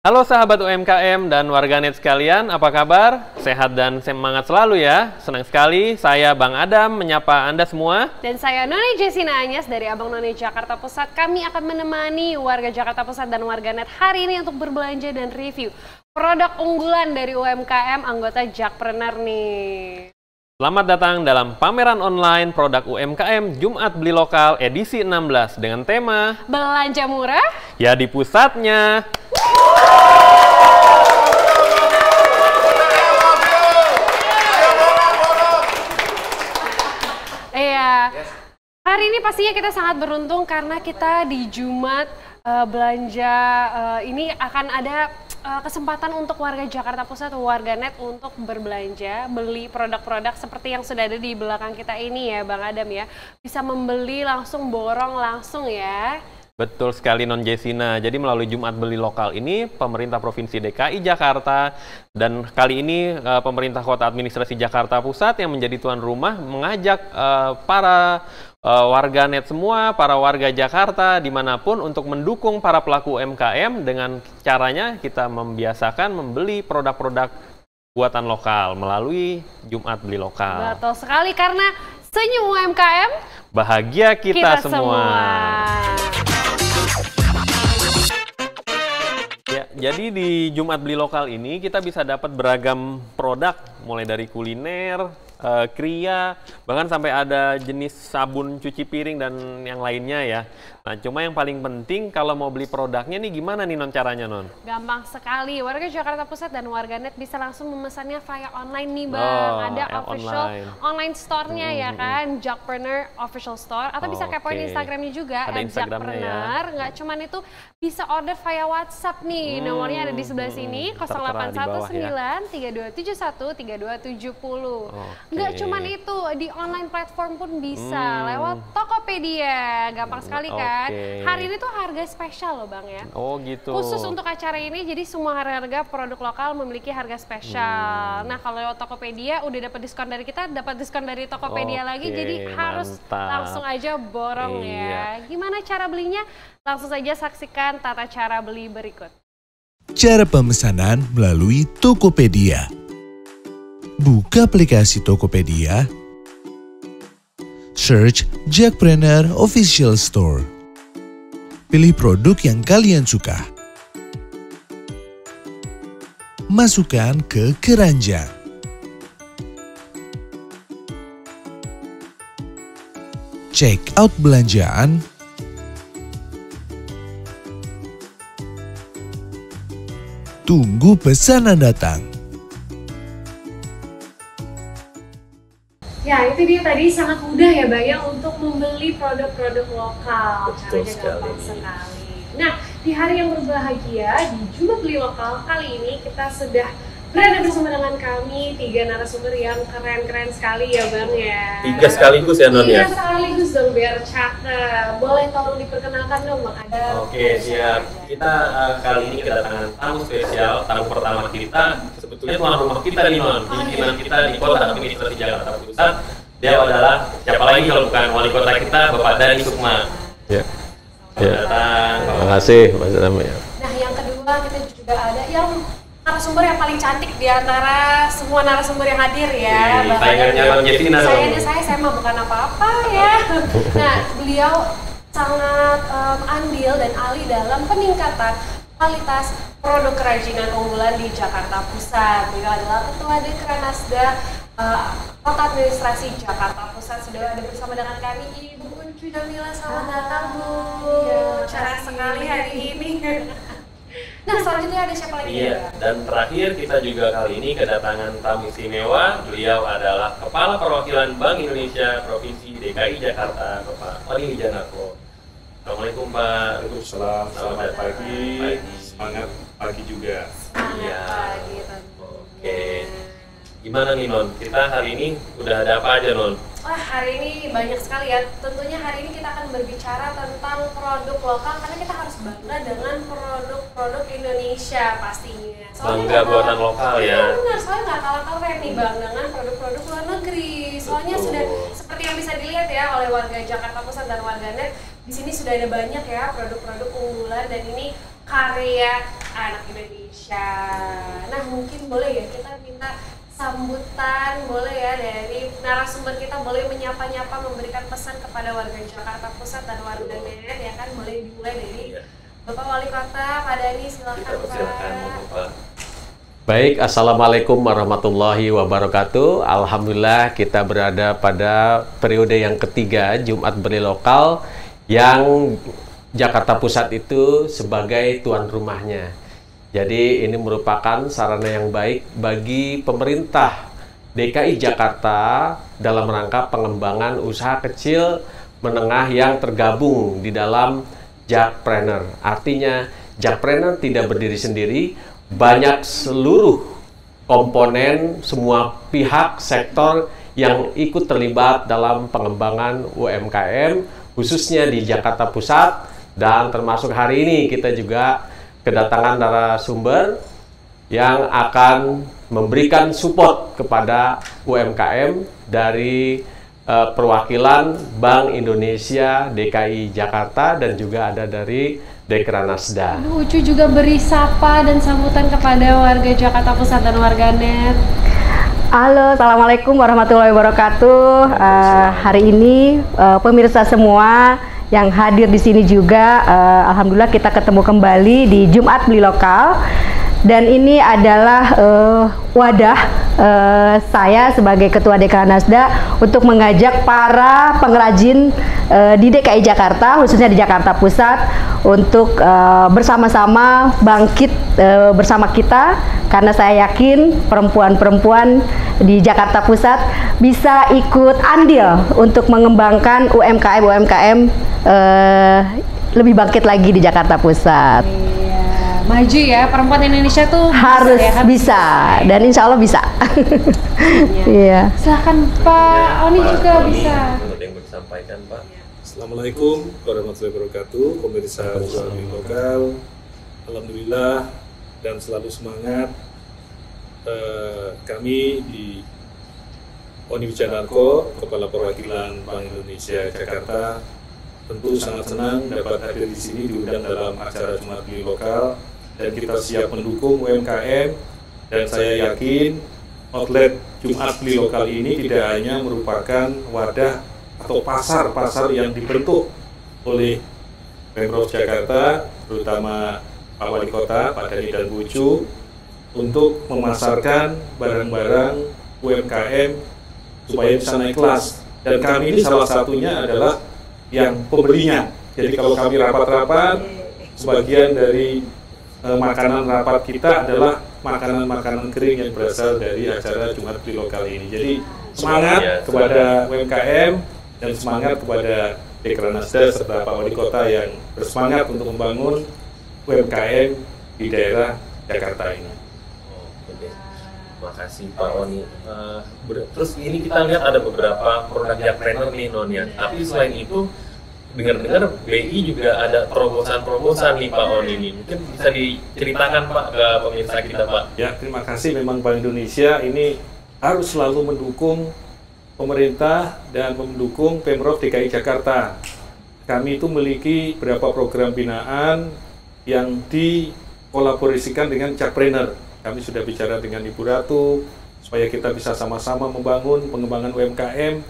Halo sahabat UMKM dan warganet sekalian, apa kabar? Sehat dan semangat selalu ya. Senang sekali saya Bang Adam menyapa Anda semua. Dan saya Noni Jessina Anyas dari Abang Noni Jakarta Pusat. Kami akan menemani warga Jakarta Pusat dan warganet hari ini untuk berbelanja dan review produk unggulan dari UMKM anggota Jakpreneur nih. Selamat datang dalam pameran online produk UMKM Jumat Beli Lokal edisi 16 dengan tema Belanja murah ya di pusatnya. Iya, hari ini pastinya kita sangat beruntung karena kita di Jumat belanja ini akan ada kesempatan untuk warga Jakarta Pusat, warganet untuk berbelanja, beli produk-produk seperti yang sudah ada di belakang kita ini ya Bang Adam ya. Bisa membeli langsung, borong langsung ya. Betul sekali Non Jessina. Jadi melalui Jumat Beli Lokal ini pemerintah Provinsi DKI Jakarta dan kali ini pemerintah Kota Administrasi Jakarta Pusat yang menjadi tuan rumah mengajak para warganet semua, para warga Jakarta dimanapun untuk mendukung para pelaku UMKM dengan caranya kita membiasakan membeli produk-produk buatan lokal melalui Jumat Beli Lokal. Betul sekali karena senyum UMKM bahagia kita semua. Ya, jadi di Jumat Beli Lokal ini kita bisa dapat beragam produk mulai dari kuliner, kria, bahkan sampai ada jenis sabun cuci piring dan yang lainnya ya. Nah, cuma yang paling penting kalau mau beli produknya nih gimana nih Non caranya Non? Gampang sekali, warga Jakarta Pusat dan warganet bisa langsung memesannya via online nih Bang. Ada official online store-nya ya kan, Jakpreneur Official Store. Atau bisa kepoin Instagramnya juga, @jakpreneur. Nggak cuman itu, bisa order via WhatsApp nih. Nomornya ada di sebelah sini, 0819 3271 3270. Nggak cuman itu, di online platform pun bisa, lewat Tokopedia. Gampang sekali kan? Hari ini tuh harga spesial loh Bang ya. Oh gitu. Khusus untuk acara ini, jadi semua harga produk lokal memiliki harga spesial. Nah kalau lewat Tokopedia udah dapat diskon dari kita, dapat diskon dari Tokopedia lagi, jadi harus langsung aja borong ya. Gimana cara belinya? Langsung saja saksikan tata cara beli berikut. Cara pemesanan melalui Tokopedia. Buka aplikasi Tokopedia, search Jakpreneur Official Store. Pilih produk yang kalian suka. Masukkan ke keranjang. Check out belanjaan. Tunggu pesanan datang. Ya, itu dia tadi sangat mudah ya Bang ya untuk membeli produk-produk lokal. Betul Caranya gampang sekali. Nah, di hari yang berbahagia di Jumat Beli Lokal kali ini kita sudah berada bersama dengan kami 3 narasumber yang keren-keren sekali ya Bang ya. 3 sekaligus ya Non ya? 3 sekaligus dong biar cakep. Boleh tolong diperkenalkan dong Bang Adam. Oke, siap. Kita kali ini kedatangan tamu spesial, tamu pertama kita. Sebetulnya tuan rumah kita nih Non, pimpinan kita di Kota Administrasi Jakarta Pusat. Dia adalah siapa lagi kalau bukan wali kota kita, Bapak Dhani Sukma. Ya. Datang. Terima kasih Mas Adam ya. Nah, yang kedua kita juga ada yang narasumber yang paling cantik di antara semua narasumber yang hadir ya. Saingannya Bang Jessina dong. Saya mah bukan apa-apa ya. Nah, beliau sangat andil dan ahli dalam peningkatan kualitas produk kerajinan unggulan di Jakarta Pusat. Beliau adalah Ketua Dekranasda Kota Administrasi Jakarta Pusat. Sudah ada bersama dengan kami Ibu Uncu Jamila. Selamat datang Bu. Cerah sekali hari ini. Nah, selanjutnya ada siapa lagi? Iya, dan terakhir kita juga kali ini kedatangan tamu istimewa. Beliau adalah Kepala Perwakilan Bank Indonesia Provinsi DKI Jakarta, Bapak Oni Wijanarko. Assalamualaikum Pak. Waalaikumsalam. Selamat pagi. Semangat pagi juga. Iya. Oke. Gimana nih Non? Kita hari ini udah ada apa aja Non? Wah, hari ini banyak sekali ya. Tentunya hari ini kita akan berbicara tentang produk lokal karena kita harus bangga dengan produk-produk Indonesia pastinya. Bangga buatan lokal ya. Iya benar, soalnya nggak kalah keren nih Bang dengan produk-produk luar negeri. Soalnya sudah seperti yang bisa dilihat ya oleh warga Jakarta Pusat dan warganet, di sini sudah ada banyak ya produk-produk unggulan dan ini karya anak Indonesia. Nah mungkin boleh ya kita minta sambutan, boleh ya dari narasumber kita, boleh menyapa-nyapa, memberikan pesan kepada warga Jakarta Pusat dan warga net ya kan, boleh dimulai dari Bapak Wali Kota, Pak Dhani, silakan Pak. Baik, Assalamualaikum warahmatullahi wabarakatuh. Alhamdulillah kita berada pada periode yang ketiga Jumat Beli Lokal yang Jakarta Pusat itu sebagai tuan rumahnya. Jadi ini merupakan sarana yang baik bagi pemerintah DKI Jakarta dalam rangka pengembangan usaha kecil menengah yang tergabung di dalam Jakpreneur. Artinya Jakpreneur tidak berdiri sendiri, banyak seluruh komponen, semua pihak, sektor yang ikut terlibat dalam pengembangan UMKM, khususnya di Jakarta Pusat. Dan termasuk hari ini kita juga kedatangan narasumber yang akan memberikan support kepada UMKM dari perwakilan Bank Indonesia DKI Jakarta dan juga ada dari Dekranasda. Ucu juga beri sapa dan sambutan kepada warga Jakarta Pusat dan warga net. Halo, Assalamualaikum warahmatullahi wabarakatuh. Hari ini pemirsa semua yang hadir di sini juga, alhamdulillah kita ketemu kembali di Jumat Beli Lokal. Dan ini adalah wadah saya sebagai Ketua Dekranasda untuk mengajak para pengrajin di DKI Jakarta, khususnya di Jakarta Pusat, untuk bersama-sama bangkit bersama kita, karena saya yakin perempuan-perempuan di Jakarta Pusat bisa ikut andil untuk mengembangkan UMKM lebih bangkit lagi di Jakarta Pusat. Maju ya, perempuan Indonesia tuh harus bisa dan insya Allah bisa. Iya. Silahkan Pak Oni juga bisa. Ada yang mau disampaikan, Pak? Assalamualaikum warahmatullahi wabarakatuh, pemirsa Jumat Beli Lokal. Alhamdulillah dan selalu semangat. Kami di Oni Wijanarko, Kepala Perwakilan Bank Indonesia Jakarta, tentu sangat senang dapat hadir di sini diundang dalam acara Jumat Beli Lokal. Dan kita siap mendukung UMKM, dan saya yakin outlet Jumat Beli Lokal ini tidak hanya merupakan wadah atau pasar-pasar yang dibentuk oleh Pemprov Jakarta, terutama Pak Wali Kota, Pak Dhani dan Bu Ucu, untuk memasarkan barang-barang UMKM supaya bisa naik kelas. Dan kami ini salah satunya adalah yang pembelinya. Jadi kalau kami rapat-rapat, sebagian dari makanan rapat kita adalah makanan-makanan kering yang berasal dari acara Jumat Beli Lokal ini. Jadi semangat kepada UMKM dan semangat kepada Dekranasda serta Pak Wali Kota yang bersemangat untuk membangun UMKM di daerah Jakarta ini. Oke, terima kasih Pak Oni. Terus ini kita lihat ada beberapa produk Jakpreneur nih Non ya. Tapi selain itu dengar-dengar BI juga ada terobosan-terobosan nih Pak Oni ini. Mungkin bisa diceritakan Pak ke pemirsa kita Pak. Ya, terima kasih. Memang Bank Indonesia ini harus selalu mendukung pemerintah dan mendukung Pemprov DKI Jakarta. Kami itu memiliki beberapa program binaan yang dikolaborasikan dengan Jakpreneur. Kami sudah bicara dengan Ibu Ratu supaya kita bisa sama-sama membangun pengembangan UMKM,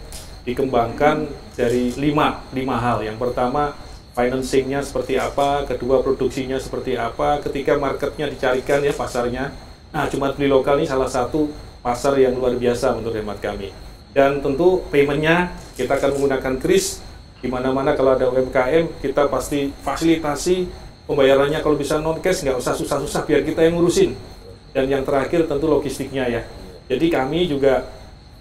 dikembangkan dari lima hal. Yang pertama, financingnya seperti apa, kedua produksinya seperti apa, ketiga marketnya dicarikan ya, pasarnya. Nah, Jumat Beli Lokal ini salah satu pasar yang luar biasa menurut hemat kami. Dan tentu paymentnya kita akan menggunakan kris. Di mana-mana kalau ada UMKM, kita pasti fasilitasi pembayarannya kalau bisa non cash, nggak usah susah-susah, biar kita yang ngurusin. Dan yang terakhir tentu logistiknya ya. Jadi kami juga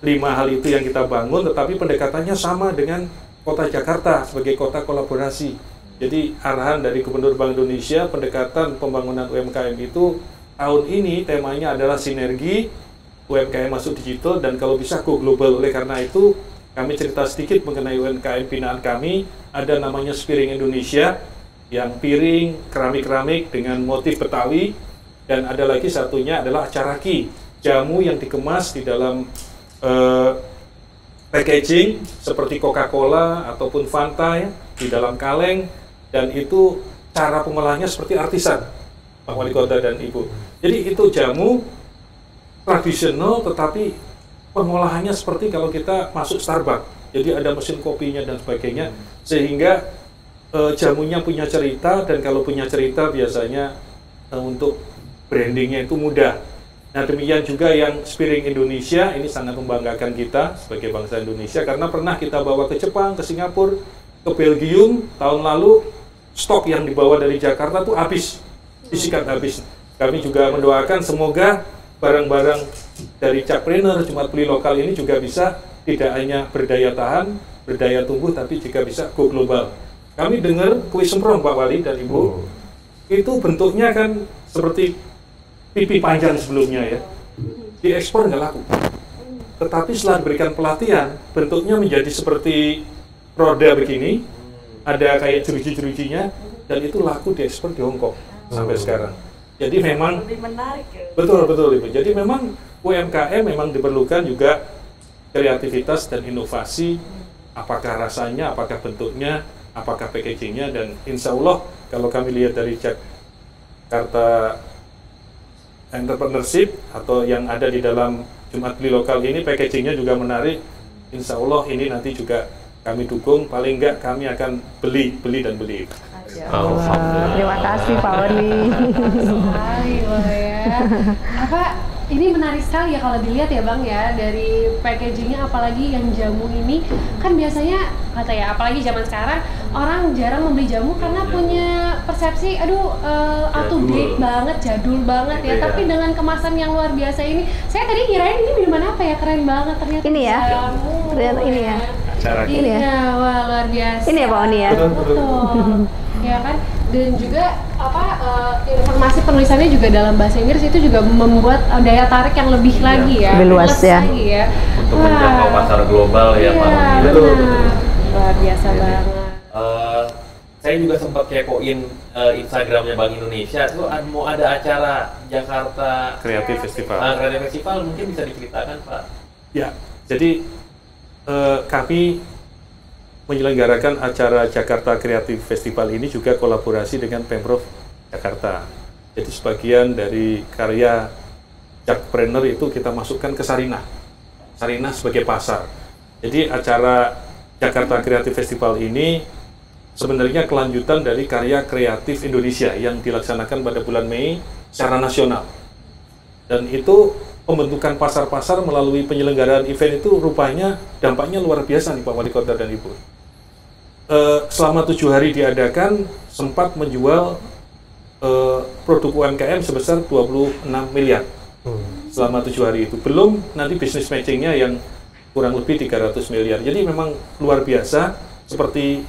5 hal itu yang kita bangun, tetapi pendekatannya sama dengan Kota Jakarta sebagai kota kolaborasi. Jadi arahan dari Gubernur Bank Indonesia, pendekatan pembangunan UMKM itu tahun ini temanya adalah sinergi UMKM masuk digital dan kalau bisa go global. Oleh karena itu kami cerita sedikit mengenai UMKM binaan kami. Ada namanya Spiring Indonesia, yang piring keramik-keramik dengan motif Betawi, dan ada lagi satunya adalah Acaraki, jamu yang dikemas di dalam packaging seperti Coca-Cola ataupun Fanta ya, di dalam kaleng, dan itu cara pengolahannya seperti artisan. Pak Wali Kota dan Ibu. Jadi itu jamu tradisional, tetapi pengolahannya seperti kalau kita masuk Starbucks. Jadi ada mesin kopinya dan sebagainya, sehingga jamunya punya cerita, dan kalau punya cerita biasanya untuk brandingnya itu mudah. Nah, demikian juga yang Spiring Indonesia, ini sangat membanggakan kita sebagai bangsa Indonesia, karena pernah kita bawa ke Jepang, ke Singapura, ke Belgium, tahun lalu stok yang dibawa dari Jakarta tuh habis, disikat habis. Kami juga mendoakan semoga barang-barang dari Jakpreneur, Jumat Beli Lokal ini juga bisa tidak hanya berdaya tahan, berdaya tumbuh, tapi juga bisa go global. Kami dengar kue semprong Pak Wali dan Ibu, itu bentuknya kan seperti pipi panjang sebelumnya ya, diekspor nggak laku. Tetapi setelah diberikan pelatihan, bentuknya menjadi seperti roda begini, ada kayak jeruji-jerujinya, dan itu laku diekspor di Hongkong sampai sekarang. Jadi memang lebih menarik. Betul Ibu. Jadi memang UMKM memang diperlukan juga kreativitas dan inovasi, apakah rasanya, apakah bentuknya, apakah packagingnya, dan insya Allah kalau kami lihat dari Jakarta Entrepreneurship atau yang ada di dalam Jumat Beli Lokal ini, packagingnya juga menarik. Insya Allah ini nanti juga kami dukung, paling enggak kami akan beli. Terima kasih Pak Wali. Ini menarik sekali ya kalau dilihat ya Bang ya, dari packagingnya, apalagi yang jamu ini kan biasanya kata ya, apalagi zaman sekarang orang jarang membeli jamu karena punya persepsi out of date banget, jadul banget ya. Tapi dengan kemasan yang luar biasa ini, saya tadi kirain ini minuman apa ya, keren banget ternyata. Ini ya, ternyata ini ya. Ini ya, wah luar biasa. Ini ya Pak Oni ya. Betul. Ya kan, dan juga informasi penulisannya juga dalam bahasa Inggris itu juga membuat daya tarik yang lebih lagi ya, lebih luas ya. Untuk menjangkau pasar global ya Pak. Betul. Luar biasa banget. Saya juga sempat kepoin Instagramnya Bank Indonesia, tuh mau ada acara Jakarta Kreatif Festival. Kreatif Festival, mungkin bisa diceritakan Pak? Ya, jadi kami menyelenggarakan acara Jakarta Kreatif Festival ini juga kolaborasi dengan Pemprov Jakarta. Jadi sebagian dari karya Jakpreneur itu kita masukkan ke Sarinah sebagai pasar. Jadi acara Jakarta Kreatif Festival ini sebenarnya kelanjutan dari karya kreatif Indonesia yang dilaksanakan pada bulan Mei secara nasional. Dan itu pembentukan pasar-pasar melalui penyelenggaraan event itu rupanya dampaknya luar biasa nih Pak Wali Kota dan Ibu. Selama 7 hari diadakan, sempat menjual produk UMKM sebesar 26 miliar selama 7 hari itu. Belum nanti bisnis matchingnya yang kurang lebih 300 miliar. Jadi memang luar biasa. Seperti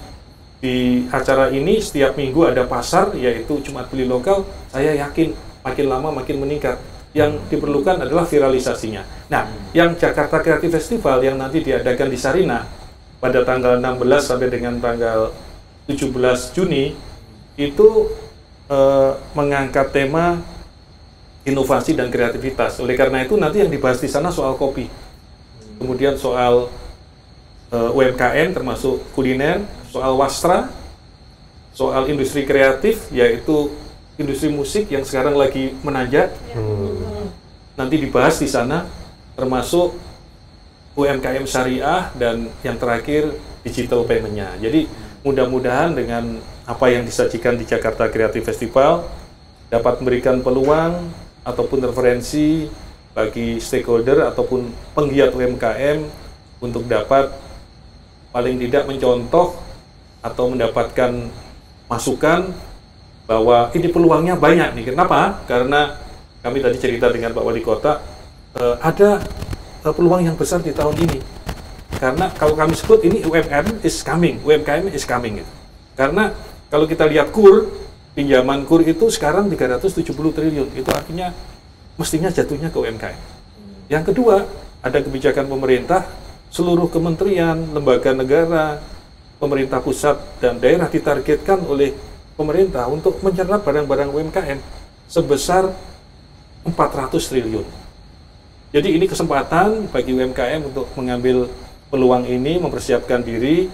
di acara ini setiap minggu ada pasar, yaitu Jumat Beli Lokal. Saya yakin makin lama makin meningkat. Yang diperlukan adalah viralisasinya. Nah, yang Jakarta Kreatif Festival yang nanti diadakan di Sarinah pada tanggal 16 sampai dengan tanggal 17 Juni itu mengangkat tema inovasi dan kreativitas. Oleh karena itu nanti yang dibahas di sana soal kopi, kemudian soal UMKM termasuk kuliner, soal wastra, soal industri kreatif yaitu industri musik yang sekarang lagi menanjak. Nanti dibahas di sana, termasuk UMKM syariah, dan yang terakhir digital payment-nya. Jadi mudah-mudahan dengan apa yang disajikan di Jakarta Kreatif Festival dapat memberikan peluang ataupun referensi bagi stakeholder ataupun penggiat UMKM untuk dapat paling tidak mencontoh atau mendapatkan masukan bahwa ini peluangnya banyak nih. Kenapa? Karena kami tadi cerita dengan Pak Wali Kota, ada peluang yang besar di tahun ini. Karena kalau kami sebut ini UMKM is coming gitu. Karena kalau kita lihat pinjaman KUR itu sekarang 370 triliun. Itu artinya mestinya jatuhnya ke UMKM. Yang kedua, ada kebijakan pemerintah, seluruh kementerian, lembaga negara, pemerintah pusat dan daerah ditargetkan oleh pemerintah untuk menyerap barang-barang UMKM sebesar 400 triliun. Jadi ini kesempatan bagi UMKM untuk mengambil peluang ini, mempersiapkan diri,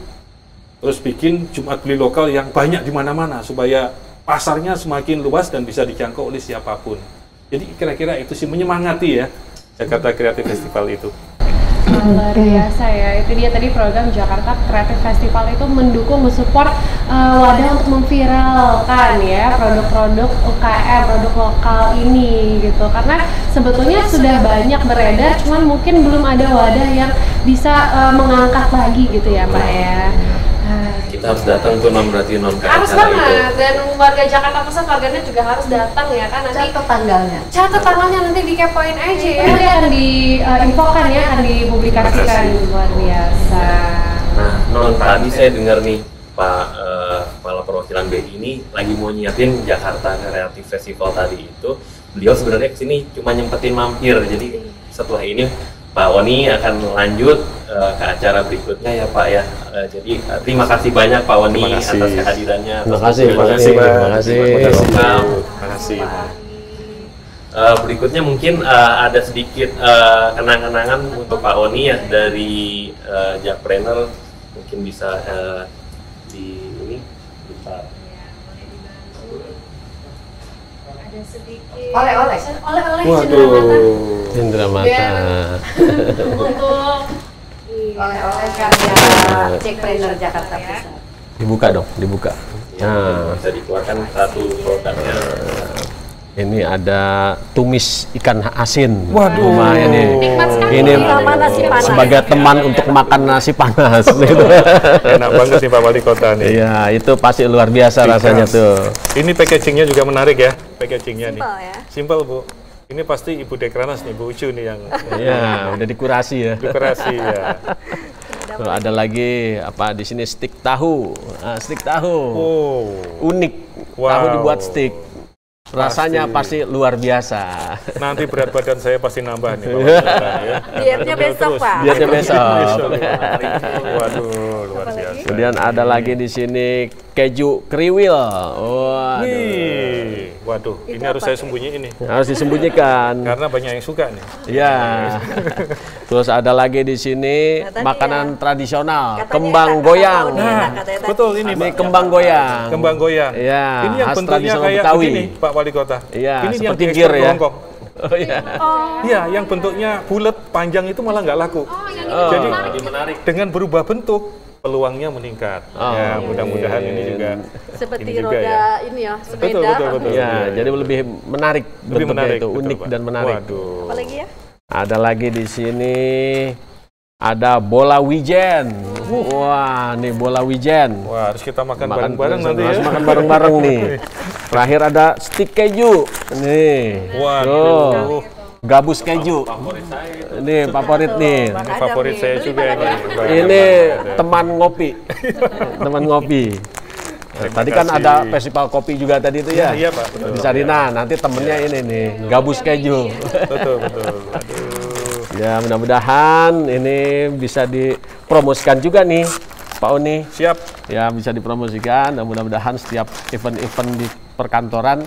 terus bikin Jumat Beli Lokal yang banyak di mana-mana supaya pasarnya semakin luas dan bisa dijangkau oleh siapapun. Jadi kira-kira itu sih menyemangati ya Jakarta Creative Festival itu. Luar biasa ya, itu dia tadi program Jakarta Creative Festival itu mendukung, mensupport wadah untuk memviralkan ya produk-produk UKM, produk lokal ini gitu. Karena sebetulnya sudah banyak beredar, cuman mungkin belum ada wadah yang bisa mengangkat lagi gitu ya Pak ya. Kita harus datang tuh berarti ke harus acara itu. banget, dan warga Jakarta Pusat, warganya juga harus datang ya kan, nanti catat tanggalnya nanti dikepoin aja ya, nanti akan diinfokan ya, akan dipublikasikan. Luar biasa. Nah, non tadi saya dengar nih Pak Kepala Perwakilan BI ini lagi mau nyiapin Jakarta Creative Festival tadi itu. Beliau sebenarnya kesini cuma nyempetin mampir, jadi setelah ini Pak Oni akan lanjut ke acara berikutnya ya Pak ya. Jadi terima kasih banyak Pak Oni atas kehadirannya. Terima kasih. Berikutnya mungkin ada sedikit kenang-kenangan untuk Pak Oni ya dari Jakpreneur, mungkin bisa di ini kita Ada sedikit Oleh-oleh Cendera mata. untuk oleh-oleh karya Jakpreneur Jakarta Pusat. Dibuka dong, dibuka. Nah, bisa dikeluarkan satu produknya. ini ada tumis ikan asin. Waduh. Lumayan nih. nikmat sekali. Ini Sama nasi panas. sebagai teman untuk makan nasi panas. Gitu. Enak banget nih Pak Wali Kota nih. Iya, itu pasti luar biasa rasanya tuh. Ini packagingnya juga menarik ya, packagingnya nih. Simple ya. Simple Bu. Ini pasti Ibu Dekranas nih, Bu Ucu nih yang Iya, udah dikurasi ya. dekorasi ya. Tuh, ada lagi apa di sini stik tahu. Nah, stik tahu. Oh, Unik. Wow. Tahu dibuat stik. Rasanya pasti luar biasa. nanti berat badan saya pasti nambah nih Pak Wali Kota ya. Dietnya besok Pak. Dietnya besok. Waduh, luar biasa. Kemudian ada lagi di sini keju kriwil. Waduh. Nih, waduh, ini harus saya sembunyiin nih. Harus disembunyikan. Karena banyak yang suka nih. Iya. Terus ada lagi di sini Katanya makanan tradisional, katanya kembang enak, goyang. kata Pak Oni enak, katanya tadi. Betul ini Ini Pak. kembang goyang. Kembang goyang. Iya, Ini yang khas bentuknya tradisional kayak Betawi. begini, Pak Wali Kota. Iya, ini yang seperti diekspor gir ke ya. Hongkong. Oh iya. Iya, yang bentuknya bulat panjang itu malah nggak laku. Jadi Menarik. dengan berubah bentuk peluangnya meningkat. Ya, mudah-mudahan ini juga Seperti ini juga roda ya. ini ya, Betul, sepeda. betul. Iya, jadi lebih menarik Lebih bentuknya menarik, itu, betul, unik Pak. dan menarik. Waduh. Apalagi ya? Ada lagi di sini ada bola wijen. Wah, nih bola wijen. Wah, harus kita makan bareng-bareng nanti ya. Harus makan bareng-bareng nih. Terakhir ada stik keju. Nih. Waduh. Tuh. Gabus keju. Ini favorit nih. Ini favorit saya juga ini. Ini teman ngopi. Teman ngopi. Tadi kan kasih. ada festival kopi juga tadi itu ya. Iya, Pak, betul. Di Sarina, nanti temennya ini nih, gabus keju. Betul. Aduh. Ya, mudah-mudahan ini bisa dipromosikan juga nih, Pak Oni. Siap. Ya, bisa dipromosikan dan mudah-mudahan setiap event-event di perkantoran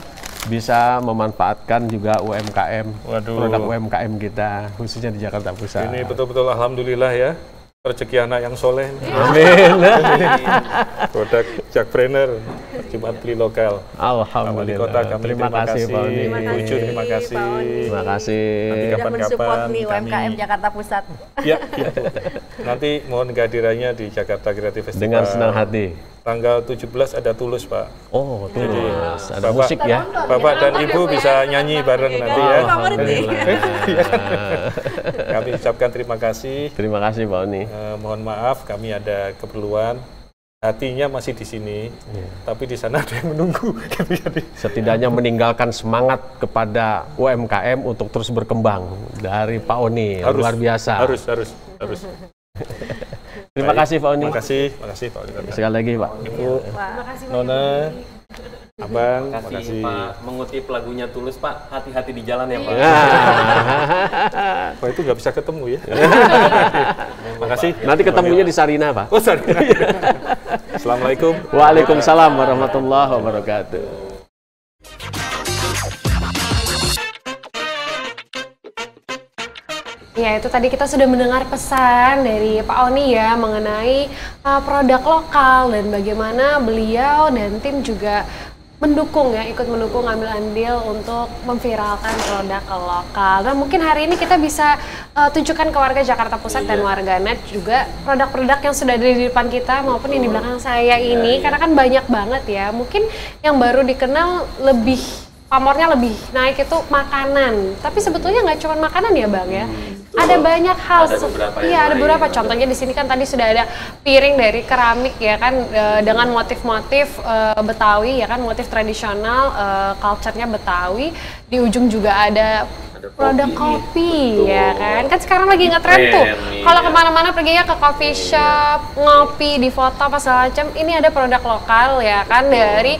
bisa memanfaatkan juga UMKM, Waduh. produk UMKM kita, khususnya di Jakarta Pusat. Ini betul-betul alhamdulillah ya. Rezeki anak yang soleh. Amin. Produk Jakpreneur, Jumat Beli Lokal. Wali Alhamdulillah. Kota kami Terima kasih, Pak Oni. Terima kasih, Ucu, terima kasih. Pak Oni. Terima kasih. Nanti Sudah kapan-kapan mensupport nih kami- UMKM Jakarta Pusat. Ya. Nanti mohon kehadirannya di Jakarta Creative Festival. Dengan senang hati. Tanggal 17 ada Tulus, Pak. Oh, tulus. Ada Bapak- musik ya. Bapak dan Ibu bisa nyanyi bareng nanti ya. Favorit nih. Kami ucapkan terima kasih. Terima kasih, Pak Oni. Mohon maaf, kami ada keperluan. Hatinya masih di sini, tapi di sana ada yang menunggu. Setidaknya meninggalkan semangat kepada UMKM untuk terus berkembang dari Pak Oni. Luar biasa. Harus. Terima kasih, Pak Oni. Terima kasih Pak Wali Kota. Sekali lagi, Pak. Ibu, Nona, Abang, terima kasih. Pak mengutip lagunya Tulus Pak, hati-hati di jalan ya Pak. Pak itu nggak bisa ketemu ya. Terima kasih. Nanti ketemunya di Sarina, Pak. Oh, sorry. Assalamualaikum. Waalaikumsalam warahmatullahi wabarakatuh. Ya, itu tadi kita sudah mendengar pesan dari Pak Oni ya mengenai produk lokal dan bagaimana beliau dan tim juga mendukung ya, ikut mendukung, ngambil andil untuk memviralkan produk lokal. Nah mungkin hari ini kita bisa tunjukkan ke warga Jakarta Pusat dan warganet juga produk-produk yang sudah ada di depan kita maupun yang di belakang saya ini, karena kan banyak banget ya. Mungkin yang baru dikenal lebih pamornya lebih naik itu makanan, tapi sebetulnya nggak cuma makanan ya Bang ya. Ada banyak hal, iya ada beberapa. Contohnya di sini kan tadi sudah ada piring dari keramik ya kan, dengan motif-motif Betawi ya kan, motif tradisional, culture-nya Betawi. Di ujung juga ada produk kopi ya kan sekarang lagi ngetren tuh kalau kemana-mana perginya ke coffee shop ngopi di foto apa segala macam, ini ada produk lokal ya kan dari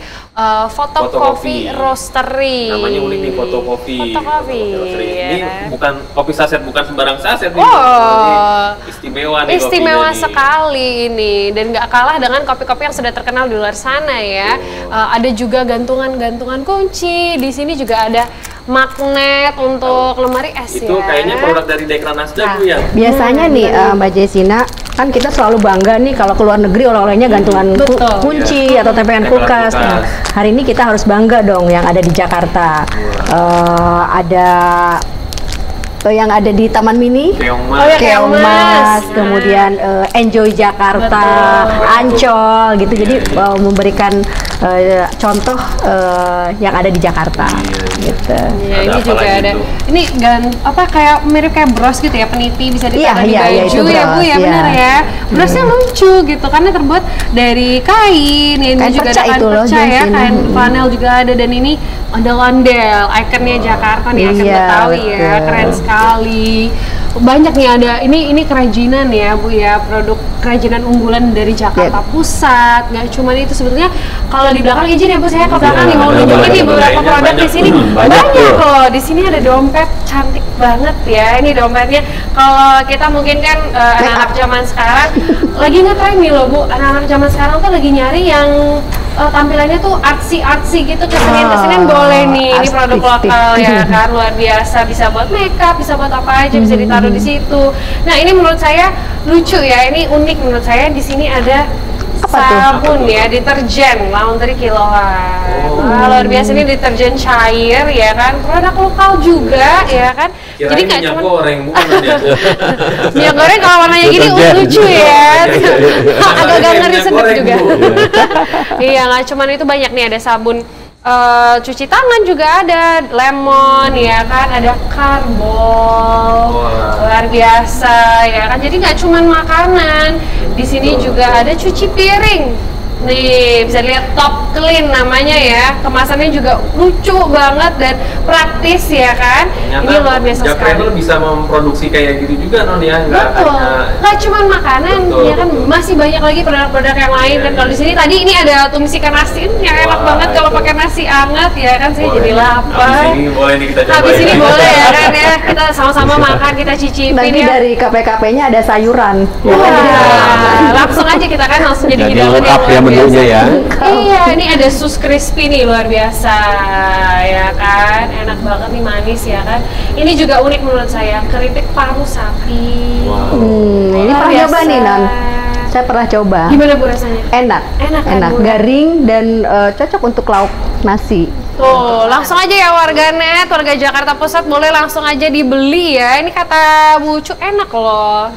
Foto Coffee Roastery. Namanya unik nih, Foto Coffee. Ini ya. bukan kopi saset, bukan sembarang saset nih. Istimewa nih, istimewa sekali ini, dan nggak kalah dengan kopi-kopi yang sudah terkenal di luar sana ya. Ada juga gantungan-gantungan kunci, di sini juga ada magnet untuk lemari es itu ya. Kayaknya produk dari Dekranasda Bu ya. Biasanya nih Mbak Jessina, kan kita selalu bangga nih kalau ke luar negeri oleh-olehnya gantungan kunci atau tempelan kulkas. Nah, hari ini kita harus bangga dong yang ada di Jakarta. Ada yang ada di Taman Mini, Keongmas, kemudian Enjoy Jakarta, Ancol gitu. Jadi memberikan contoh yang ada di Jakarta gitu. Ya, ini juga ada. Ini kayak mirip kayak bros gitu ya, peniti bisa ditaruh di baju ya Bu ya, benar ya. Brosnya lucu gitu karena terbuat dari kain. Ini kain juga ada kain perca ya, kain panel juga ada, dan ini ondel-ondel, ikonnya Jakarta nih, ikon Betawi ya, keren sekali. Banyak nih ada, ini kerajinan ya Bu ya, produk kerajinan unggulan dari Jakarta Pusat. Nggak cuma itu sebetulnya, kalau di belakang izin ya Bu, saya ke belakang nih mau nunjukin nih beberapa produk di sini. Banyak loh, di sini ada dompet cantik banget ya. Ini dompetnya kalau kita mungkin kan anak-anak zaman sekarang lagi ngetren nih loh Bu, anak-anak zaman sekarang tuh lagi nyari yang tampilannya tuh artsy gitu, kesenian boleh nih. Ini produk lokal ya kan, luar biasa, bisa buat makeup, bisa buat apa aja, bisa ditaruh di situ. Nah ini menurut saya lucu ya, ini unik menurut saya. Di sini ada sabun ya, deterjen laundry kiloan. Luar biasa, ini deterjen cair ya kan, produk lokal juga ya kan. Jadi nggak cuma goreng, bukan ya. Minyak goreng kalau warnanya gini lucu ya, agak-agak ngeri sedap juga. Iya, nggak cuma itu, banyak nih, ada sabun cuci tangan juga ada, lemon ya kan, ada karbol, luar biasa ya kan. Jadi nggak cuma makanan, di sini juga ada cuci piring. Nih bisa lihat Top Clean namanya ya, kemasannya juga lucu banget dan praktis ya kan. Ini luar biasa sekali. Jackpreneur bisa memproduksi kayak gitu juga non ya, nggak cuma makanan ya kan, masih banyak lagi produk-produk yang lain kan. Kalau di sini tadi ini ada tumis ikan asin yang enak banget kalau pakai nasi anget ya kan, saya jadi lapar. Habis ini boleh nih kita coba. Habis ini boleh ya kan ya, kita sama-sama makan, kita cicipin. Nanti ya. dari KPKP-nya ada sayuran. Langsung aja kita kan langsung jadi hidangan ya menunya ya. Iya, ini ada sus crispy nih, luar biasa ya kan, enak banget nih, manis ya kan. Ini juga unik menurut saya, keripik paru sapi. Ini pernah coba nih Non. Saya pernah coba. Gimana Bu rasanya? Enak, garing dan cocok untuk lauk nasi. Tuh, langsung aja ya warganet, warga Jakarta Pusat boleh langsung aja dibeli ya. Ini kata Bu Cu enak loh.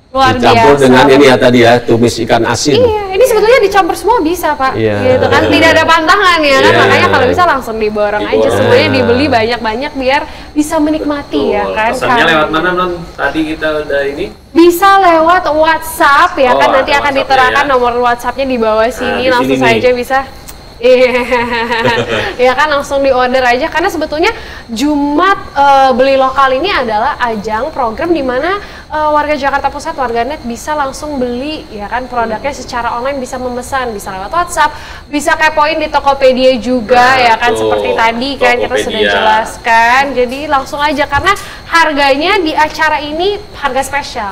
Luar dicampur biasa. Dengan ini ya tadi ya, tumis ikan asin. Iya, ini sebetulnya dicampur semua bisa Pak. Gitu kan, tidak ada pantangan ya kan. Makanya kalau bisa langsung diborong aja, semuanya dibeli banyak-banyak biar bisa menikmati ya kan. Pesannya lewat mana Non? Tadi kita udah ini. Bisa lewat WhatsApp ya kan, nanti akan diterakan nomor WhatsApp-nya di bawah sini, langsung saja bisa. Ya kan, langsung di order aja, karena sebetulnya Jumat beli lokal ini adalah ajang program di mana warga Jakarta Pusat, warganet bisa langsung beli ya kan produknya secara online, bisa memesan, bisa lewat WhatsApp, bisa kepoin di Tokopedia juga ya kan, seperti tadi kan kita sudah jelaskan. Jadi langsung aja, karena harganya di acara ini harga spesial.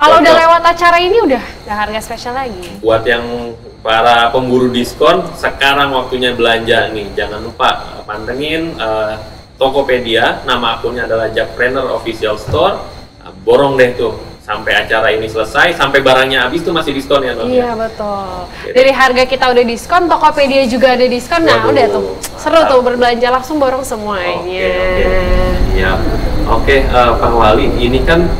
Kalau udah lewat acara ini udah harga spesial lagi. Buat yang para pemburu diskon, sekarang waktunya belanja nih. Jangan lupa pantengin Tokopedia, nama akunnya adalah Jackpreneur Official Store. Borong deh tuh sampai acara ini selesai, sampai barangnya habis tuh masih diskon ya Non? Iya betul. Dari harga kita udah diskon, Tokopedia juga ada diskon. Nah udah tuh seru tuh berbelanja langsung borong semuanya. Iya. Oke, Pak Wali, ini kan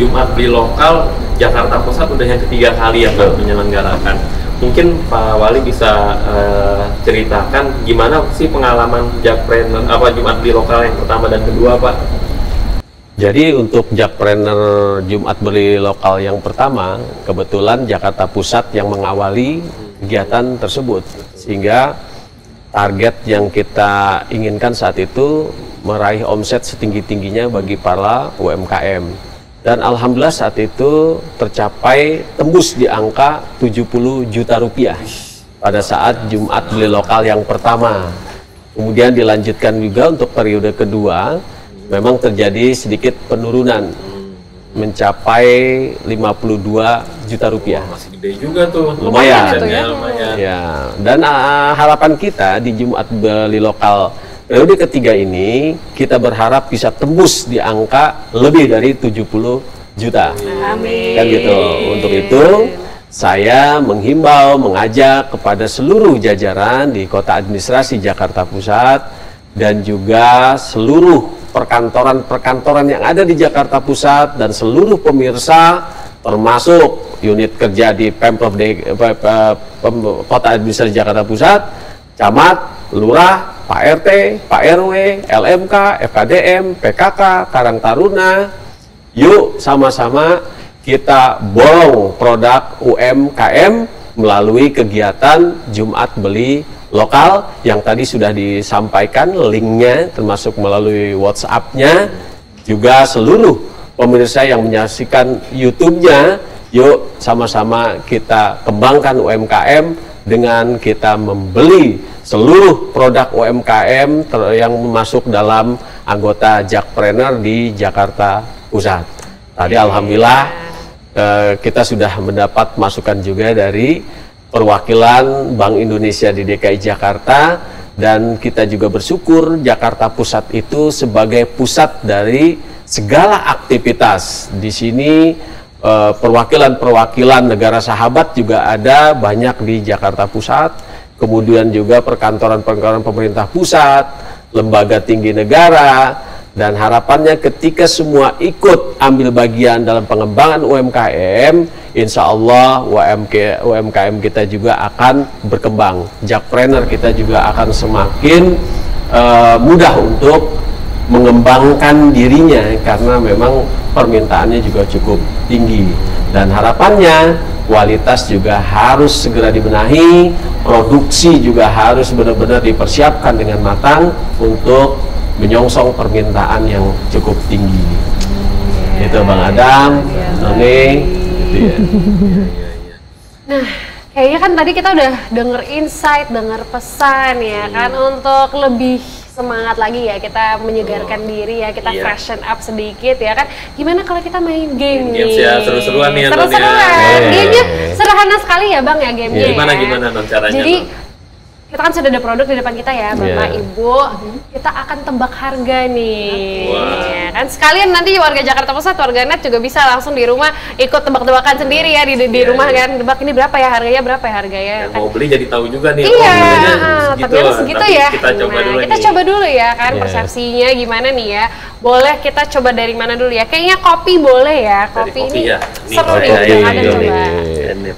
Jumat Beli Lokal Jakarta Pusat udah yang ketiga kali ya Pak menyelenggarakan. Mungkin Pak Wali bisa ceritakan gimana sih pengalaman Jakpreneur Jumat Beli Lokal yang pertama dan kedua Pak? Jadi untuk Jakpreneur Jumat Beli Lokal yang pertama, kebetulan Jakarta Pusat yang mengawali kegiatan tersebut. Sehingga target yang kita inginkan saat itu meraih omset setinggi-tingginya bagi para UMKM. Dan alhamdulillah saat itu tercapai tembus di angka 70 juta rupiah pada saat Jumat Beli Lokal yang pertama. Kemudian dilanjutkan juga untuk periode kedua, memang terjadi sedikit penurunan mencapai 52 juta rupiah. Masih gede juga tuh. Lumayan. Lumayan. Ya. Dan harapan kita di Jumat Beli Lokal periode ketiga ini, kita berharap bisa tembus di angka lebih dari 70 juta. Amin. Kan gitu. Untuk itu, saya menghimbau, mengajak kepada seluruh jajaran di Kota Administrasi Jakarta Pusat dan juga seluruh perkantoran-perkantoran yang ada di Jakarta Pusat dan seluruh pemirsa termasuk unit kerja di Pemprov Kota Administrasi Jakarta Pusat, camat, lurah, Pak RT, Pak RW, LMK, FKDM, PKK, Karang Taruna, yuk sama-sama kita borong produk UMKM melalui kegiatan Jumat Beli Lokal yang tadi sudah disampaikan linknya, termasuk melalui WhatsApp-nya. Juga seluruh pemirsa yang menyaksikan YouTube-nya, yuk sama-sama kita kembangkan UMKM dengan kita membeli seluruh produk UMKM yang masuk dalam anggota Jakpreneur di Jakarta Pusat. Tadi alhamdulillah kita sudah mendapat masukan juga dari perwakilan Bank Indonesia di DKI Jakarta, dan kita juga bersyukur Jakarta Pusat itu sebagai pusat dari segala aktivitas. Di sini perwakilan-perwakilan negara sahabat juga ada banyak di Jakarta Pusat, kemudian juga perkantoran-perkantoran pemerintah pusat, lembaga tinggi negara, dan harapannya ketika semua ikut ambil bagian dalam pengembangan UMKM, insya Allah UMKM kita juga akan berkembang. Jakpreneur kita juga akan semakin mudah untuk mengembangkan dirinya karena memang permintaannya juga cukup tinggi. Dan harapannya kualitas juga harus segera dibenahi, produksi juga harus benar-benar dipersiapkan dengan matang untuk menyongsong permintaan yang cukup tinggi. Itu Bang Adam, Noni. Nah, kayaknya kan tadi kita udah denger insight, denger pesan ya kan, untuk lebih semangat lagi ya, kita menyegarkan diri ya, kita freshen up sedikit ya kan. Gimana kalau kita main game nih? Ya, seru-seruan nih. Seru-seruan. Gamenya sederhana sekali ya Bang ya gamenya. Gimana non caranya? Jadi kita kan sudah ada produk di depan kita ya, Bapak Ibu. Kita akan tebak harga nih. Ya kan sekalian nanti warga Jakarta Pusat, warga net juga bisa langsung di rumah ikut tebak-tebakan sendiri ya di rumah kan. Tebak ini berapa ya harganya, berapa ya harganya. Kan mau beli jadi tahu juga nih. Iya, tapi segitu ya. Kita coba dulu. Kita coba dulu ya kan persepsinya gimana nih ya. Boleh kita coba dari mana dulu ya? Kayaknya kopi boleh ya. Kopi ini ya. Seru nih, ada coba.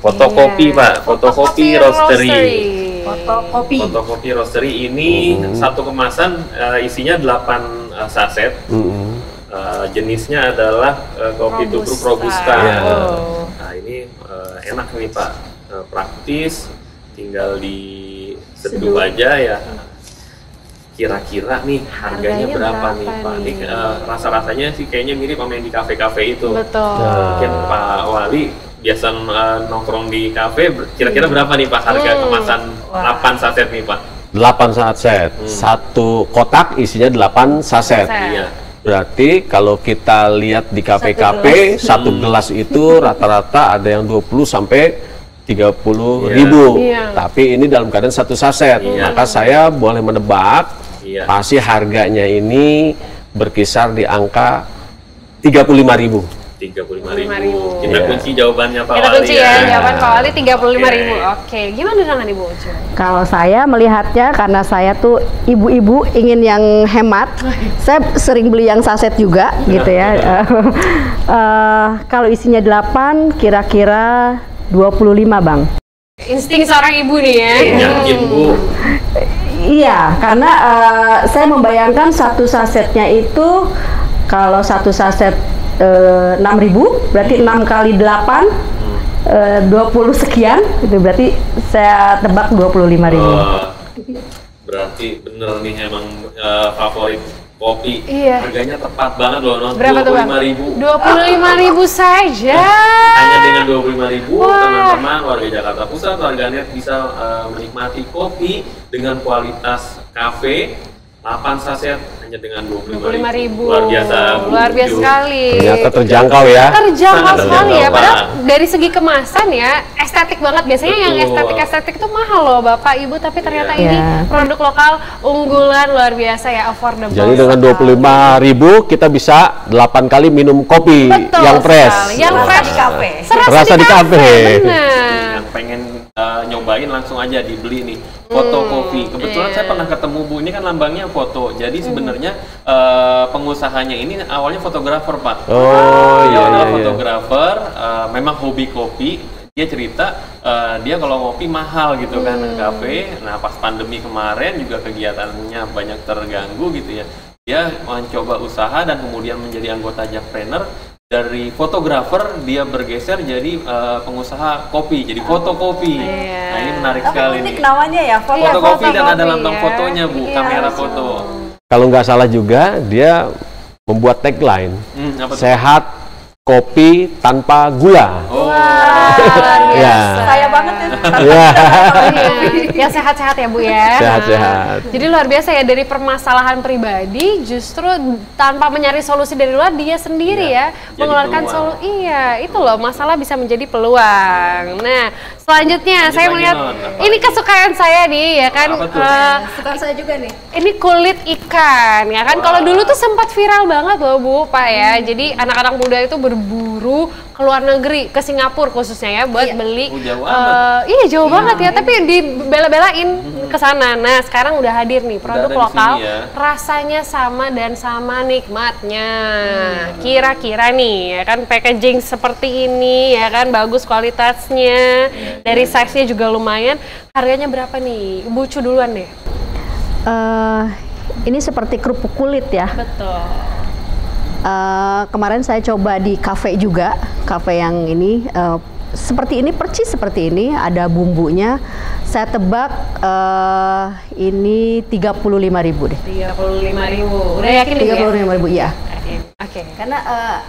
Fotokopi Pak, fotokopi roastery. Fotokopi roastery ini satu kemasan isinya 8 saset. Jenisnya adalah kopi tubruk robusta. Nah ini enak nih Pak, praktis, tinggal diseduh aja ya. Kira-kira nih harganya berapa nih Pak? Ini rasa-rasanya sih kayaknya mirip sama yang di kafe-kafe itu. Betul. Mungkin Pak Wali biasa nongkrong di kafe, kira-kira berapa nih Pak harga kemasan 8 saset nih Pak? 8 saset, satu kotak isinya 8 saset. Iya. Berarti kalau kita lihat di kafe-kafe, satu gelas itu rata-rata ada yang 20 sampai 30 ribu. Tapi ini dalam keadaan satu saset. Maka saya boleh menebak, pasti harganya ini berkisar di angka 35.000. 35.000. Kita kunci jawabannya Pak Wali. Kita kunci ya, jawaban Pak Wali 35.000. Oke, gimana dengan Ibu Ucu? Kalau saya melihatnya, karena saya tuh ibu-ibu ingin yang hemat, saya sering beli yang saset juga gitu ya. Kalau isinya 8, kira-kira 25 Bang. Insting seorang ibu nih ya. Yakin Bu? Iya, karena saya membayangkan satu sasetnya itu, kalau satu saset 6.000, berarti 6 kali 8, 20 sekian, itu berarti saya tebak 25.000. Berarti bener nih emang favorit kopi. Iya. Harganya tepat banget loh, berapa tuh Bang? 25.000. 25.000 saja. Hanya dengan 25.000 teman-teman warga Jakarta Pusat, warganet bisa menikmati kopi dengan kualitas cafe 8 saset hanya dengan 25.000. Luar biasa. Luar biasa sekali. Ternyata terjangkau ya. Terjangkau sekali ya. Padahal dari segi kemasan ya estetik banget. Biasanya yang estetik itu mahal loh Bapak Ibu, tapi ternyata ini produk lokal unggulan, luar biasa ya, affordable. Jadi dengan 25.000 kita bisa 8 kali minum kopi. Betul yang fresh. Sekali. Yang fresh di kafe. Serasa di kafe. Benar. Yang pengen nyobain langsung aja dibeli nih foto kopi. Kebetulan saya pernah ketemu Bu, ini kan lambangnya foto. Jadi sebenarnya pengusahanya ini awalnya fotografer Pak. Dia adalah fotografer, memang hobi kopi. Dia cerita dia kalau ngopi mahal gitu kan ke kafe. Nah pas pandemi kemarin juga kegiatannya banyak terganggu gitu ya. Dia mencoba usaha dan kemudian menjadi anggota Jakpreneur. Dari fotografer dia bergeser jadi pengusaha kopi, jadi fotokopi. Nah ini menarik sekali nih. Namanya ya, fotokopi dan ada lambang fotonya Bu, kamera foto. Kalau nggak salah juga dia membuat tagline, sehat kopi tanpa gula. Saya banget itu. Yang sehat-sehat ya Bu ya. Sehat-sehat. Jadi luar biasa ya, dari permasalahan pribadi justru tanpa mencari solusi dari luar, dia sendiri ya mengeluarkan solusi. Iya, itu loh, masalah bisa menjadi peluang. Nah, selanjutnya saya melihat ini kesukaan saya nih ya kan. Suka saya juga nih. Ini kulit ikan ya kan. Kalau dulu tuh sempat viral banget loh Bu, Pak ya. Jadi anak-anak muda itu berburu ke luar negeri, ke Singapura khususnya ya, buat beli. Jauh amat. Iya jauh banget ya, tapi dibela-belain ke sana. Nah sekarang udah hadir nih produk lokal, rasanya sama dan sama nikmatnya. Kira-kira nih ya kan, packaging seperti ini ya kan, bagus kualitasnya, dari size-nya juga lumayan. Harganya berapa nih? Ibu Cu duluan deh. Ini seperti kerupuk kulit ya. Betul. Kemarin saya coba di kafe juga, kafe yang ini seperti ini, percis seperti ini, ada bumbunya. Saya tebak ini 35.000 deh. 35.000. Udah yakin nih? 35.000 iya. Oke. Karena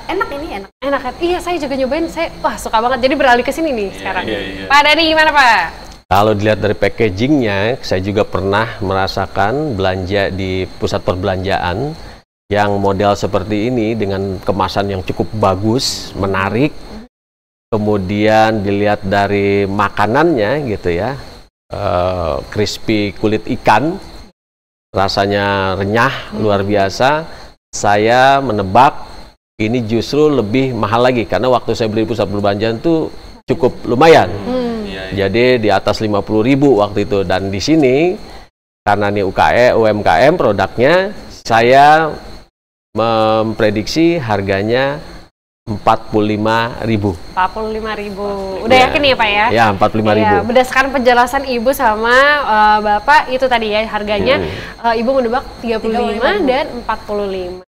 enak ini, enak. Enak kan? Iya, saya juga nyobain. Saya suka banget. Jadi beralih ke sini nih sekarang. Iya. Pak Dani gimana Pak? Kalau dilihat dari packagingnya, saya juga pernah merasakan belanja di pusat perbelanjaan yang model seperti ini dengan kemasan yang cukup bagus, menarik. Kemudian dilihat dari makanannya gitu ya, crispy kulit ikan, rasanya renyah, luar biasa. Saya menebak ini justru lebih mahal lagi, karena waktu saya beli pusat perbelanjaan tuh cukup lumayan. Jadi di atas 50.000 waktu itu. Dan di sini karena ini UMKM produknya, saya memprediksi harganya 45.000. 45.000. Udah yakin ya Pak ya? Ya, 45.000. Ya, berdasarkan penjelasan Ibu sama Bapak itu tadi ya harganya, Ibu menebak 35 dan 45.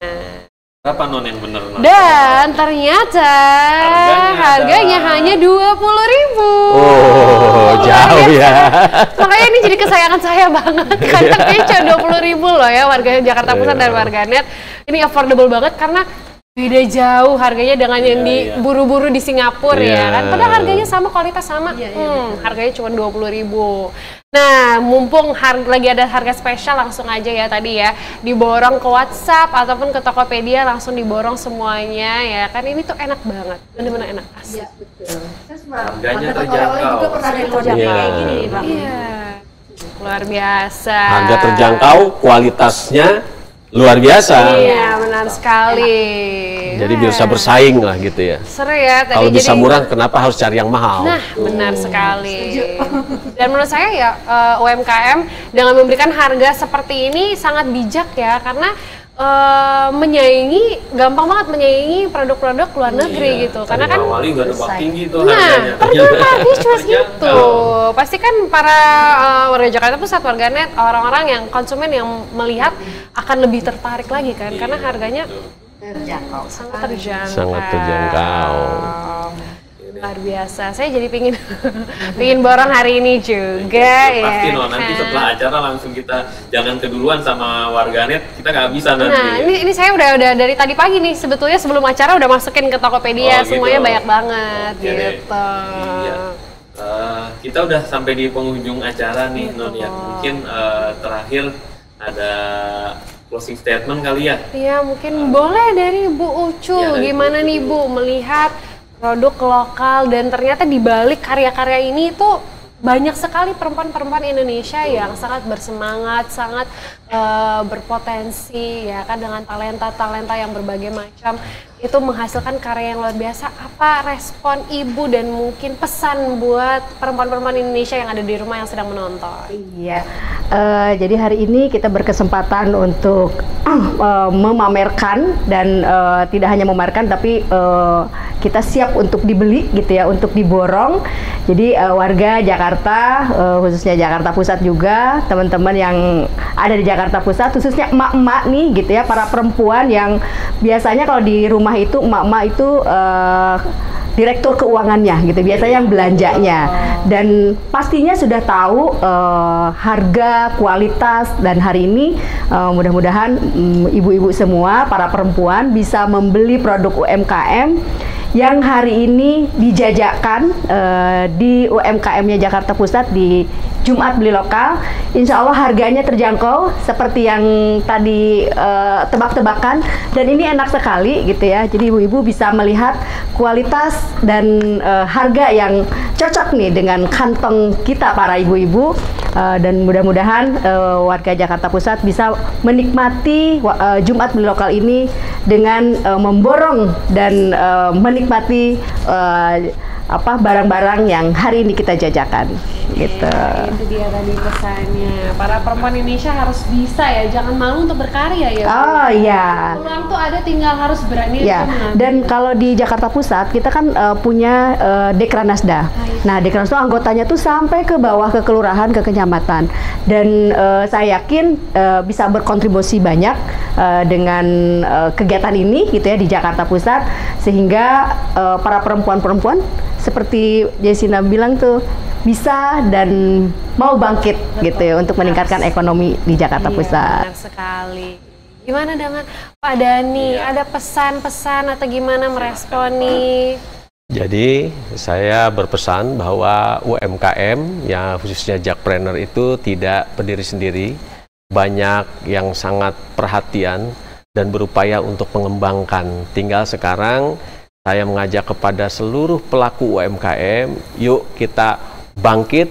Berapa non yang bener? Dan ternyata harganya hanya 20.000. Oh, jauh ya. Makanya ini jadi kesayangan saya banget. Karena kayaknya cuma 20.000 loh ya warga Jakarta Pusat dan warganet. Ini affordable banget karena beda jauh harganya dengan yang diburu-buru di Singapura ya kan. Padahal harganya sama, kualitas sama. Harganya cuma 20.000. Nah, mumpung lagi ada harga spesial, langsung aja ya tadi ya diborong ke WhatsApp ataupun ke Tokopedia, langsung diborong semuanya ya kan. Ini tuh enak banget, bener-bener enak. Iya, betul. Harganya terjangkau. Juga pernah kayak gini nih Bang. Iya, luar biasa. Harga terjangkau, kualitasnya luar biasa. Iya, benar sekali. Jadi bisa bersaing lah gitu ya. Seru ya. Kalau bisa murah, kenapa harus cari yang mahal? Nah, benar sekali. Dan menurut saya ya UMKM dengan memberikan harga seperti ini sangat bijak ya, karena menyaingi, gampang banget menyaingi produk-produk luar negeri gitu. Karena kan awalnya nggak ada tinggi tuh nah, harganya. ternyata habis cuma segitu. Pasti kan para warga Jakarta Pusat, warganet, orang-orang yang konsumen yang melihat akan lebih tertarik lagi kan, karena harganya terjangkau, sangat terjangkau. Sangat terjangkau. Luar biasa. Saya jadi pingin borong hari ini juga ya. Pasti nanti setelah acara langsung kita jangan keduluan sama warganet, kita nggak bisa nanti. Nah, ini saya udah dari tadi pagi nih sebetulnya sebelum acara udah masukin ke Tokopedia, semuanya gitu. Banyak banget gitu. Iya. Kita udah sampai di penghujung acara nih, Non ya. Mungkin terakhir ada closing statement kali ya? Iya, mungkin boleh dari Bu Ucu. Gimana nih Bu melihat produk lokal dan ternyata di balik karya-karya ini tuh banyak sekali perempuan-perempuan Indonesia yang sangat bersemangat, sangat berpotensi ya kan, dengan talenta-talenta yang berbagai macam, itu menghasilkan karya yang luar biasa. Apa respon Ibu dan mungkin pesan buat perempuan-perempuan Indonesia yang ada di rumah yang sedang menonton? Iya, jadi hari ini kita berkesempatan untuk memamerkan dan tidak hanya memamerkan tapi kita siap untuk dibeli gitu ya, untuk diborong. Jadi warga Jakarta, khususnya Jakarta Pusat juga, teman-teman yang ada di Jakarta Pusat, khususnya emak-emak nih gitu ya, para perempuan yang biasanya kalau di rumah itu emak-emak itu direktur keuangannya gitu, biasanya yang belanjanya, dan pastinya sudah tahu harga, kualitas, dan hari ini mudah-mudahan ibu-ibu semua, para perempuan bisa membeli produk UMKM yang hari ini dijajakan di UMKM-nya Jakarta Pusat di Jumat Beli Lokal. Insya Allah harganya terjangkau seperti yang tadi tebak-tebakan, dan ini enak sekali gitu ya. Jadi ibu-ibu bisa melihat kualitas dan harga yang cocok nih dengan kantong kita para ibu-ibu, dan mudah-mudahan warga Jakarta Pusat bisa menikmati Jumat Beli Lokal ini dengan memborong dan menikmati barang-barang yang hari ini kita jajakan gitu. Itu dia tadi pesannya, para perempuan Indonesia harus bisa ya, jangan malu untuk berkarya ya. Oh iya. Peluang tuh ada, tinggal harus berani. Ya. Dan kalau di Jakarta Pusat kita kan punya Dekranasda. Nah, Dekranasda anggotanya tuh sampai ke bawah, ke kelurahan, ke kecamatan. Dan saya yakin bisa berkontribusi banyak dengan kegiatan ini gitu ya di Jakarta Pusat, sehingga para perempuan-perempuan seperti Jessina bilang tuh bisa dan mau bangkit. Betul. Gitu ya untuk meningkatkan ekonomi di Jakarta Pusat. Benar sekali. Gimana dengan Pak Dhani? Ada pesan-pesan atau gimana merespon nih? Jadi saya berpesan bahwa UMKM ya, khususnya Jakpreneur itu tidak berdiri sendiri, banyak yang sangat perhatian dan berupaya untuk mengembangkan. Tinggal sekarang saya mengajak kepada seluruh pelaku UMKM, yuk kita bangkit,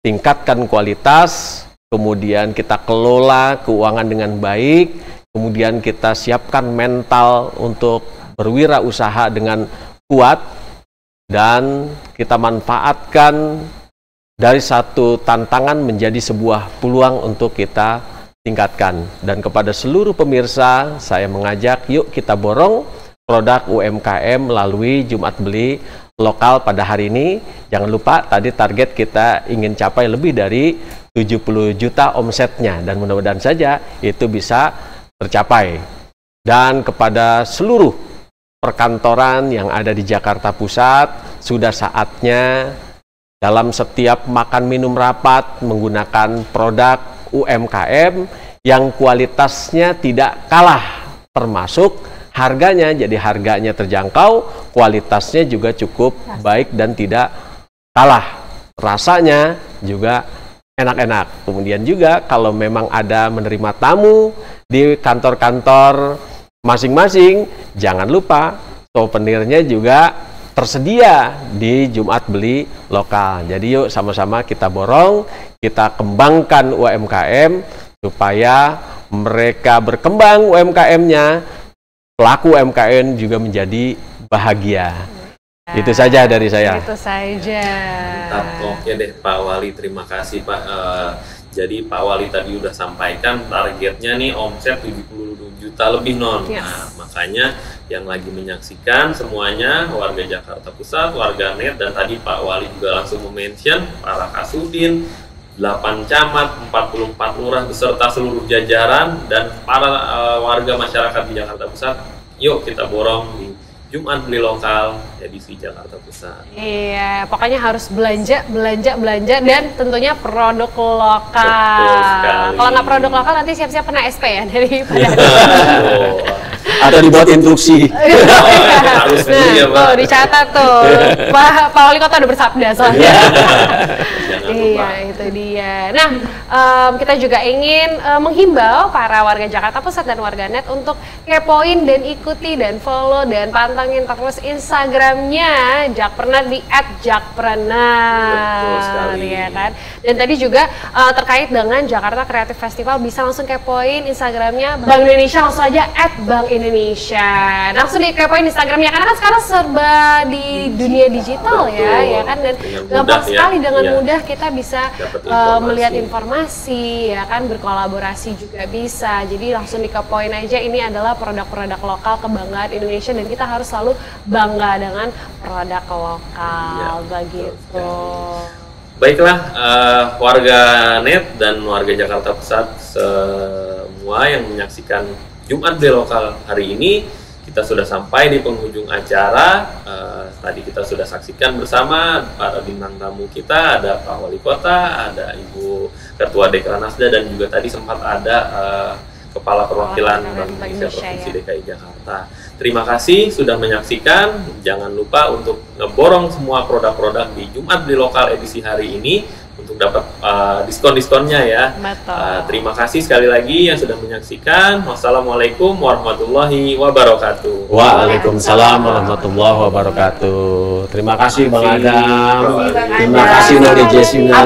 tingkatkan kualitas, kemudian kita kelola keuangan dengan baik, kemudian kita siapkan mental untuk berwirausaha dengan kuat, dan kita manfaatkan dari satu tantangan menjadi sebuah peluang untuk kita tingkatkan. Dan kepada seluruh pemirsa, saya mengajak yuk kita borong produk UMKM melalui Jumat Beli Lokal pada hari ini. Jangan lupa tadi target kita ingin capai lebih dari 70 juta omsetnya, dan mudah-mudahan saja itu bisa tercapai. Dan kepada seluruh perkantoran yang ada di Jakarta Pusat, sudah saatnya dalam setiap makan minum rapat menggunakan produk UMKM yang kualitasnya tidak kalah, termasuk harganya. Jadi harganya terjangkau, kualitasnya juga cukup baik dan tidak kalah, rasanya juga enak-enak. Kemudian juga kalau memang ada menerima tamu di kantor-kantor masing-masing, jangan lupa souvenirnya juga tersedia di Jumat Beli Lokal. Jadi yuk sama-sama kita borong, kita kembangkan UMKM supaya mereka berkembang UMKM-nya, pelaku UMKM juga menjadi bahagia. Itu saja dari saya. Itu saja. Oke deh Pak Wali, terima kasih Pak. Jadi Pak Wali tadi udah sampaikan targetnya nih omset 72 juta lebih non. Yes. Nah, makanya yang lagi menyaksikan semuanya warga Jakarta Pusat, warga net, dan tadi Pak Wali juga langsung mention para Kasudin, 8 camat, 44 lurah beserta seluruh jajaran dan para warga masyarakat di Jakarta Pusat. Yuk kita borong di Jumat Beli Lokal edisi Jakarta Pusat. Iya, pokoknya harus belanja dan tentunya produk lokal. Kalau nggak produk lokal nanti siap-siap kena SP ya dari Atau dibuat instruksi. Harus ya, Pak. Dicatat tuh. Pak Wali Kota udah bersabda soalnya. Iya, itu dia. Nah, kita juga ingin menghimbau para warga Jakarta Pusat dan warganet untuk kepoin dan ikuti dan follow dan pantengin terus Instagramnya Jakpreneur di @jakpreneur, ya kan. Dan tadi juga terkait dengan Jakarta Creative Festival bisa langsung kepoin Instagramnya Bank Indonesia, langsung aja @bank-indonesia. Langsung dikepoin Instagramnya karena kan sekarang serba di dunia digital. Betul. ya kan, dan gampang sekali dengan mudah kita bisa melihat informasi, ya kan, berkolaborasi juga bisa. Jadi langsung dikepoin aja, ini adalah produk-produk lokal kebanggaan Indonesia dan kita harus selalu bangga dengan produk lokal, begitu. Baiklah, warga net dan warga Jakarta Pusat semua yang menyaksikan Jumat Beli Lokal hari ini, kita sudah sampai di penghujung acara. Tadi kita sudah saksikan bersama para bintang tamu kita, ada Pak Wali Kota, ada Ibu Ketua Dekranasda, dan juga tadi sempat ada Kepala Perwakilan Bank Indonesia Provinsi DKI Jakarta. Terima kasih sudah menyaksikan. Jangan lupa untuk ngeborong semua produk-produk di Jumat Beli Lokal edisi hari ini untuk dapat diskon-diskonnya ya. Terima kasih sekali lagi yang sudah menyaksikan. Wassalamualaikum warahmatullahi wabarakatuh. Waalaikumsalam warahmatullahi wabarakatuh. Terima kasih Bang Adam. Terima kasih Nodi Jesina.